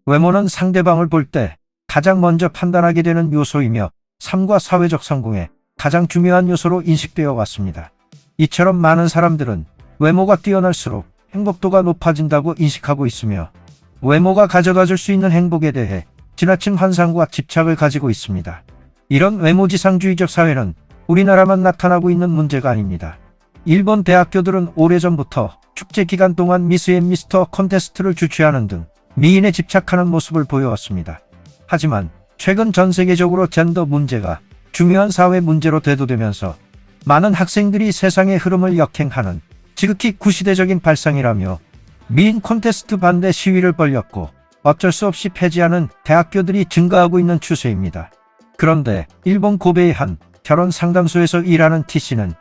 외모는 상대방을 볼 때 가장 먼저 판단하게 되는 요소이며 삶과 사회적 성공에 가장 중요한 요소로 인식되어 왔습니다. 이처럼 많은 사람들은 외모가 뛰어날수록 행복도가 높아진다고 인식하고 있으며 외모가 가져다줄 수 있는 행복에 대해 지나친 환상과 집착을 가지고 있습니다. 이런 외모지상주의적 사회는 우리나라만 나타나고 있는 문제가 아닙니다. 일본 대학교들은 오래전부터 축제 기간 동안 미스 앤 미스터 콘테스트를 주최하는 등 미인에 집착하는 모습을 보여왔습니다. 하지만 최근 전 세계적으로 젠더 문제가 중요한 사회 문제로 대두되면서 많은 학생들이 세상의 흐름을 역행하는 지극히 구시대적인 발상이라며 미인 콘테스트 반대 시위를 벌였고 어쩔 수 없이 폐지하는 대학교들이 증가하고 있는 추세입니다. 그런데 일본 고베의 한 결혼 상담소에서 일하는 T씨는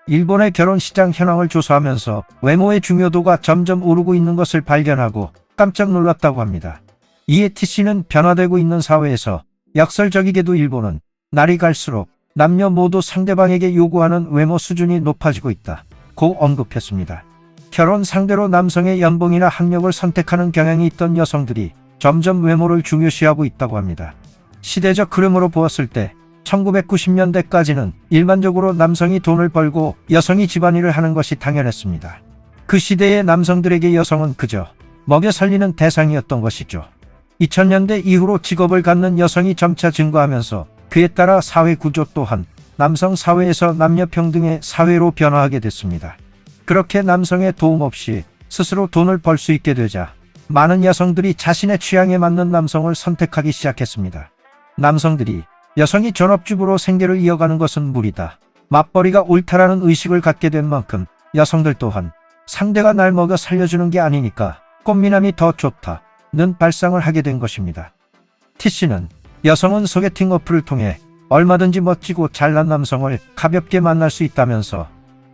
일본의 결혼 시장 현황을 조사하면서 외모의 중요도가 점점 오르고 있는 것을 발견하고 깜짝 놀랐다고 합니다. 이에 T씨는 변화되고 있는 사회에서 역설적이게도 일본은 날이 갈수록 남녀 모두 상대방에게 요구하는 외모 수준이 높아지고 있다고 언급했습니다. 결혼 상대로 남성의 연봉이나 학력을 선택하는 경향이 있던 여성들이 점점 외모를 중요시하고 있다고 합니다. 시대적 흐름으로 보았을 때 1990년대까지는 일반적으로 남성이 돈을 벌고 여성이 집안일을 하는 것이 당연했습니다. 그 시대의 남성들에게 여성은 그저 먹여 살리는 대상이었던 것이죠. 2000년대 이후로 직업을 갖는 여성이 점차 증가하면서 그에 따라 사회 구조 또한 남성 사회에서 남녀 평등의 사회로 변화하게 됐습니다. 그렇게 남성의 도움 없이 스스로 돈을 벌 수 있게 되자 많은 여성들이 자신의 취향에 맞는 남성을 선택하기 시작했습니다. 남성들이 여성이 전업주부로 생계를 이어가는 것은 무리다, 맞벌이가 옳다라는 의식을 갖게 된 만큼 여성들 또한 상대가 날 먹여 살려주는 게 아니니까 꽃미남이 더 좋다는 발상을 하게 된 것입니다. T씨는 여성은 소개팅 어플을 통해 얼마든지 멋지고 잘난 남성을 가볍게 만날 수 있다면서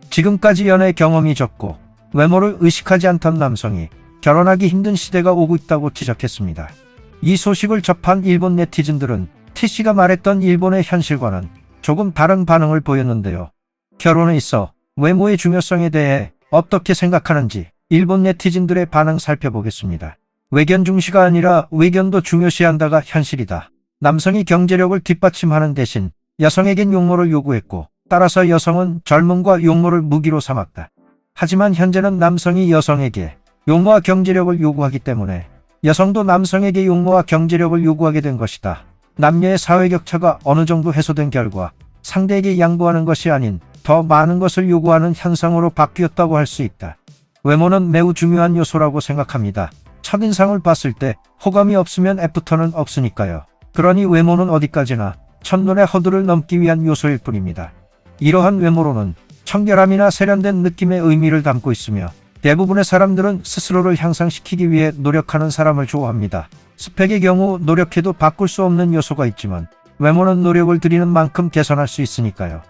지금까지 연애 경험이 적고 외모를 의식하지 않던 남성이 결혼하기 힘든 시대가 오고 있다고 지적했습니다. 이 소식을 접한 일본 네티즌들은 T씨가 말했던 일본의 현실과는 조금 다른 반응을 보였는데요. 결혼에 있어 외모의 중요성에 대해 어떻게 생각하는지 일본 네티즌들의 반응 살펴보겠습니다. 외견 중시가 아니라 외견도 중요시한다가 현실이다. 남성이 경제력을 뒷받침하는 대신 여성에겐 용모를 요구했고 따라서 여성은 젊음과 용모를 무기로 삼았다. 하지만 현재는 남성이 여성에게 용모와 경제력을 요구하기 때문에 여성도 남성에게 용모와 경제력을 요구하게 된 것이다. 남녀의 사회 격차가 어느 정도 해소된 결과 상대에게 양보하는 것이 아닌 더 많은 것을 요구하는 현상으로 바뀌었다고 할 수 있다. 외모는 매우 중요한 요소라고 생각합니다. 첫인상을 봤을 때 호감이 없으면 애프터는 없으니까요. 그러니 외모는 어디까지나 첫눈의 허들을 넘기 위한 요소일 뿐입니다. 이러한 외모로는 청결함이나 세련된 느낌의 의미를 담고 있으며 대부분의 사람들은 스스로를 향상시키기 위해 노력하는 사람을 좋아합니다. 스펙의 경우 노력해도 바꿀 수 없는 요소가 있지만 외모는 노력을 들이는 만큼 개선할 수 있으니까요.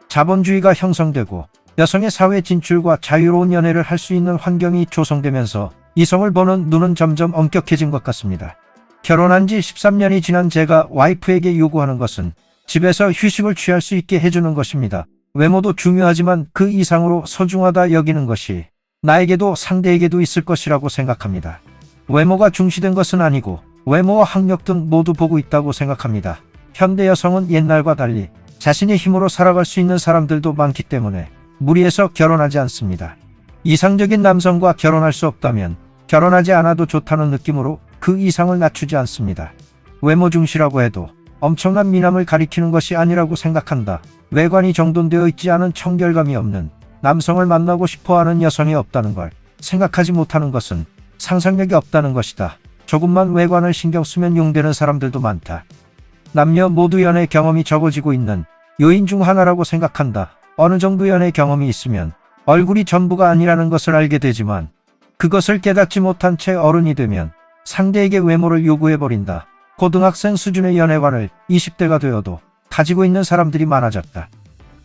자본주의가 형성되고 여성의 사회 진출과 자유로운 연애를 할 수 있는 환경이 조성되면서 이성을 보는 눈은 점점 엄격해진 것 같습니다. 결혼한 지 13년이 지난 제가 와이프에게 요구하는 것은 집에서 휴식을 취할 수 있게 해주는 것입니다. 외모도 중요하지만 그 이상으로 소중하다 여기는 것이 나에게도 상대에게도 있을 것이라고 생각합니다. 외모가 중시된 것은 아니고 외모와 학력 등 모두 보고 있다고 생각합니다. 현대 여성은 옛날과 달리 자신의 힘으로 살아갈 수 있는 사람들도 많기 때문에 무리해서 결혼하지 않습니다. 이상적인 남성과 결혼할 수 없다면 결혼하지 않아도 좋다는 느낌으로 그 이상을 낮추지 않습니다. 외모 중시라고 해도 엄청난 미남을 가리키는 것이 아니라고 생각한다. 외관이 정돈되어 있지 않은 청결감이 없는 남성을 만나고 싶어하는 여성이 없다는 걸 생각하지 못하는 것은 상상력이 없다는 것이다. 조금만 외관을 신경 쓰면 용되는 사람들도 많다. 남녀 모두 연애 경험이 적어지고 있는 요인 중 하나라고 생각한다. 어느 정도 연애 경험이 있으면 얼굴이 전부가 아니라는 것을 알게 되지만 그것을 깨닫지 못한 채 어른이 되면 상대에게 외모를 요구해버린다. 고등학생 수준의 연애관을 20대가 되어도 가지고 있는 사람들이 많아졌다.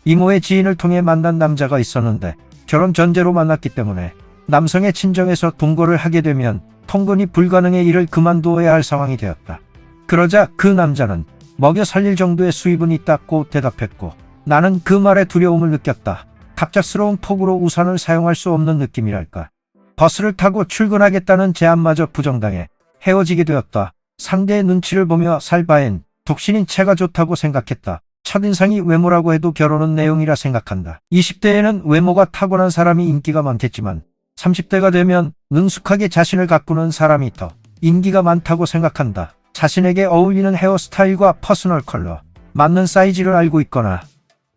이모의 지인을 통해 만난 남자가 있었는데 결혼 전제로 만났기 때문에 남성의 친정에서 동거를 하게 되면 통근이 불가능의 일을 그만두어야 할 상황이 되었다. 그러자 그 남자는 먹여 살릴 정도의 수입은 있다고 대답했고 나는 그 말에 두려움을 느꼈다. 갑작스러운 폭우로 우산을 사용할 수 없는 느낌이랄까. 버스를 타고 출근하겠다는 제안마저 부정당해 헤어지게 되었다. 상대의 눈치를 보며 살 바엔 독신인 체가 좋다고 생각했다. 첫인상이 외모라고 해도 결혼은 내용이라 생각한다. 20대에는 외모가 타고난 사람이 인기가 많겠지만 30대가 되면 능숙하게 자신을 가꾸는 사람이 더 인기가 많다고 생각한다. 자신에게 어울리는 헤어스타일과 퍼스널 컬러, 맞는 사이즈를 알고 있거나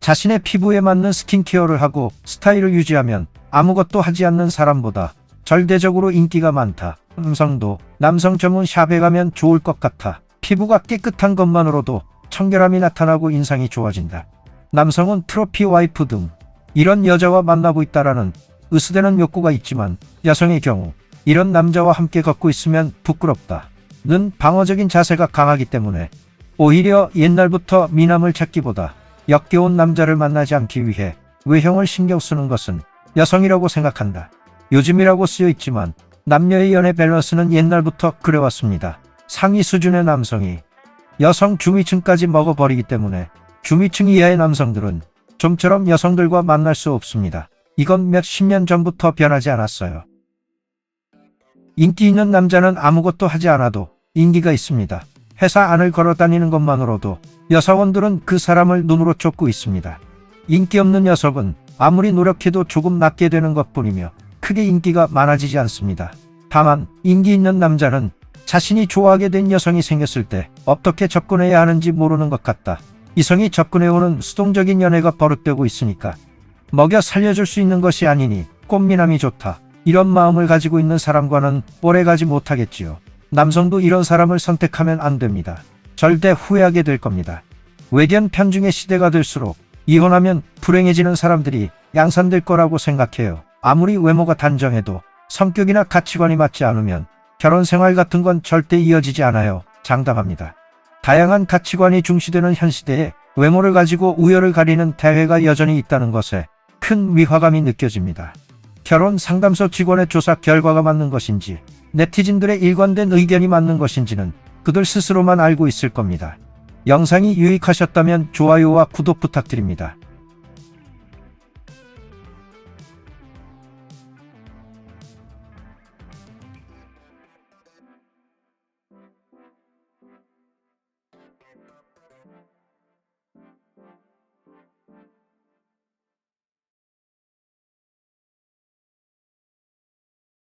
자신의 피부에 맞는 스킨케어를 하고 스타일을 유지하면 아무것도 하지 않는 사람보다 절대적으로 인기가 많다. 음성도 남성 전문 샵에 가면 좋을 것 같아. 피부가 깨끗한 것만으로도 청결함이 나타나고 인상이 좋아진다. 남성은 트로피 와이프 등 이런 여자와 만나고 있다라는 으스대는 욕구가 있지만 여성의 경우 이런 남자와 함께 걷고 있으면 부끄럽다. 는 방어적인 자세가 강하기 때문에 오히려 옛날부터 미남을 찾기보다 역겨운 남자를 만나지 않기 위해 외형을 신경 쓰는 것은 여성이라고 생각한다. 요즘이라고 쓰여 있지만 남녀의 연애 밸런스는 옛날부터 그래왔습니다. 상위 수준의 남성이 여성 중위층까지 먹어버리기 때문에 중위층 이하의 남성들은 좀처럼 여성들과 만날 수 없습니다. 이건 몇십 년 전부터 변하지 않았어요. 인기 있는 남자는 아무것도 하지 않아도 인기가 있습니다. 회사 안을 걸어 다니는 것만으로도 여사원들은 그 사람을 눈으로 쫓고 있습니다. 인기 없는 녀석은 아무리 노력해도 조금 낫게 되는 것뿐이며 크게 인기가 많아지지 않습니다. 다만 인기 있는 남자는 자신이 좋아하게 된 여성이 생겼을 때 어떻게 접근해야 하는지 모르는 것 같다. 이성이 접근해오는 수동적인 연애가 버릇되고 있으니까 먹여 살려줄 수 있는 것이 아니니 꽃미남이 좋다. 이런 마음을 가지고 있는 사람과는 오래가지 못하겠지요. 남성도 이런 사람을 선택하면 안 됩니다. 절대 후회하게 될 겁니다. 외견 편중의 시대가 될수록 이혼하면 불행해지는 사람들이 양산될 거라고 생각해요. 아무리 외모가 단정해도 성격이나 가치관이 맞지 않으면 결혼 생활 같은 건 절대 이어지지 않아요. 장담합니다. 다양한 가치관이 중시되는 현 시대에 외모를 가지고 우열을 가리는 대회가 여전히 있다는 것에 큰 위화감이 느껴집니다. 결혼 상담소 직원의 조사 결과가 맞는 것인지 네티즌들의 일관된 의견이 맞는 것인지는 그들 스스로만 알고 있을 겁니다. 영상이 유익하셨다면 좋아요와 구독 부탁드립니다.